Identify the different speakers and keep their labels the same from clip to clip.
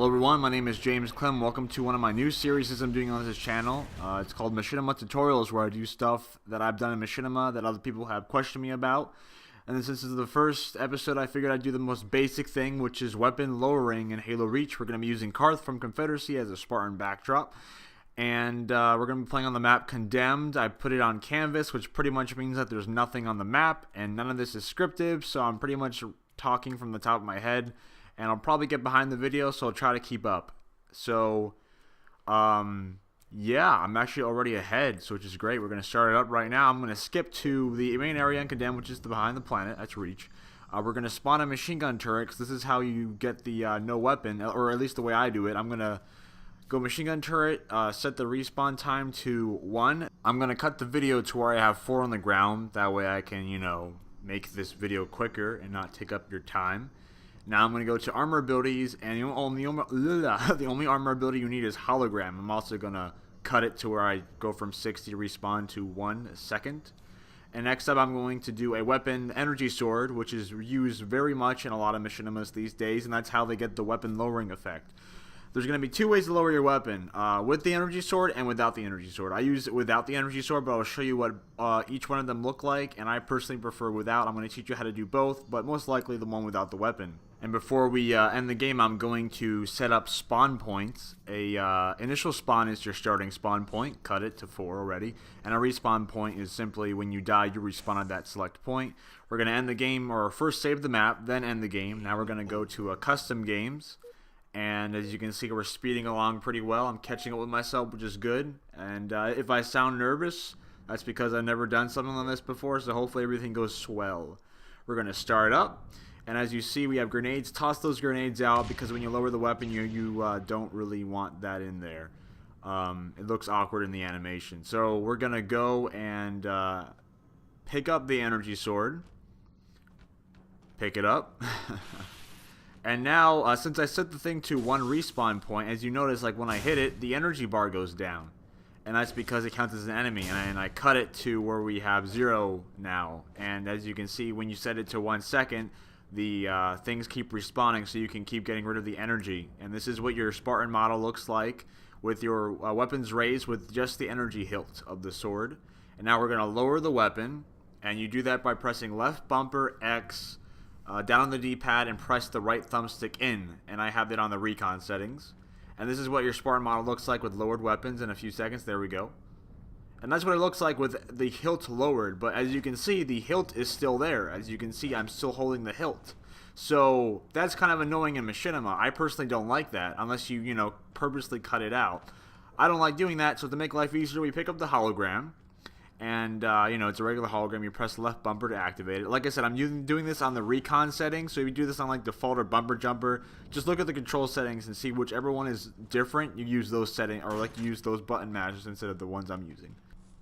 Speaker 1: Hello everyone, my name is James Klim. Welcome to one of my new series I'm doing on this channel. It's called Machinima Tutorials, where I do stuff that I've done in Machinima that other people have questioned me about. And then since this is the first episode, I figured I'd do the most basic thing, which is weapon lowering in Halo Reach. We're going to be using Karth from Confederacy as a Spartan backdrop. And we're going to be playing on the map Condemned. I put it on canvas, which pretty much means that there's nothing on the map, and none of this is scripted, so I'm pretty much talking from the top of my head. And I'll probably get behind the video, so I'll try to keep up. So, yeah, I'm actually already ahead, so which is great. We're going to start it up right now. I'm going to skip to the main area in Condemned, which is behind the planet. That's Reach. We're going to spawn a machine gun turret, because this is how you get the no weapon, or at least the way I do it. I'm going to go machine gun turret, set the respawn time to 1. I'm going to cut the video to where I have 4 on the ground. That way I can, you know, make this video quicker and not take up your time. Now I'm going to go to armor abilities, and the only armor ability you need is hologram. I'm also going to cut it to where I go from 60 respawn to 1 second. And next up I'm going to do a weapon energy sword, which is used very much in a lot of machinimas these days, and that's how they get the weapon lowering effect. There's going to be 2 ways to lower your weapon, with the energy sword and without the energy sword. I use it without the energy sword, but I'll show you what each one of them look like, and I personally prefer without. I'm going to teach you how to do both, but most likely the one without the weapon. And before we end the game, I'm going to set up spawn points. Initial spawn is your starting spawn point. Cut it to 4 already. And a respawn point is simply when you die, you respawn at that select point. We're going to end the game, or first save the map, then end the game. Now we're going to go to custom games. And as you can see, we're speeding along pretty well. I'm catching up with myself, which is good. And if I sound nervous, that's because I've never done something like this before, so hopefully everything goes swell. We're going to start up. And as you see, we have grenades. Toss those grenades out, because when you lower the weapon, you don't really want that in there. It looks awkward in the animation. So we're going to go and pick up the energy sword. Pick it up. And now, since I set the thing to 1 respawn point, as you notice, like when I hit it, the energy bar goes down. And that's because it counts as an enemy. And I cut it to where we have 0 now. And as you can see, when you set it to 1 second, the things keep respawning, so you can keep getting rid of the energy. And this is what your Spartan model looks like, with your weapons raised with just the energy hilt of the sword. And now we're going to lower the weapon. And you do that by pressing left bumper, X, down on the D-pad, and press the right thumbstick in, and I have it on the recon settings. And this is what your Spartan model looks like with lowered weapons in a few seconds. There we go. And that's what it looks like with the hilt lowered, but as you can see, the hilt is still there. As you can see, I'm still holding the hilt. So that's kind of annoying in Machinima. I personally don't like that, unless you know, purposely cut it out. I don't like doing that, so to make life easier, we pick up the hologram. And, you know, it's a regular hologram. You press left bumper to activate it. Like I said, I'm doing this on the recon settings. So if you do this on, like, default or bumper jumper, just look at the control settings and see whichever one is different. You use those settings, or, like, you use those button mashes instead of the ones I'm using.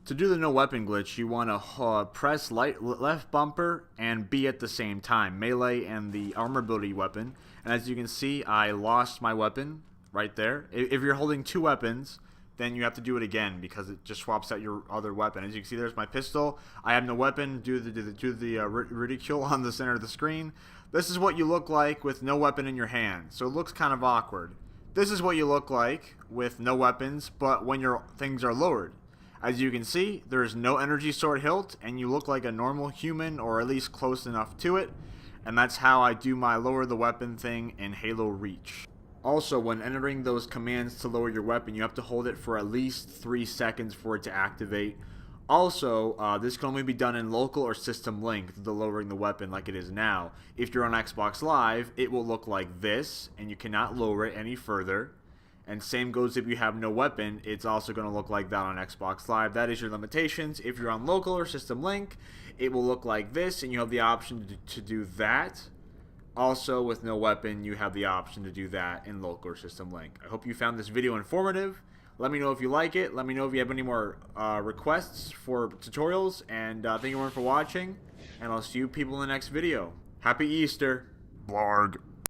Speaker 1: To do the no weapon glitch, you want to press left bumper and B at the same time. Melee and the armor ability weapon. And as you can see, I lost my weapon right there. If you're holding 2 weapons, then you have to do it again, because it just swaps out your other weapon. As you can see, there's my pistol. I have no weapon. Do the ridicule on the center of the screen. This is what you look like with no weapon in your hand. So it looks kind of awkward. This is what you look like with no weapons, but when your things are lowered. As you can see, there's no energy sword hilt, and you look like a normal human, or at least close enough to it. And that's how I do my lower the weapon thing in Halo Reach. Also, when entering those commands to lower your weapon, you have to hold it for at least 3 seconds for it to activate. Also, this can only be done in local or system link, the lowering the weapon like it is now. If you're on Xbox Live, it will look like this, and you cannot lower it any further. And same goes if you have no weapon, it's also going to look like that on Xbox Live. That is your limitations. If you're on local or system link, it will look like this, and you have the option to do that. Also, with no weapon, you have the option to do that in local or system link. I hope you found this video informative. Let me know if you like it. Let me know if you have any more requests for tutorials. And thank you everyone for watching. And I'll see you people in the next video. Happy Easter. Blarg.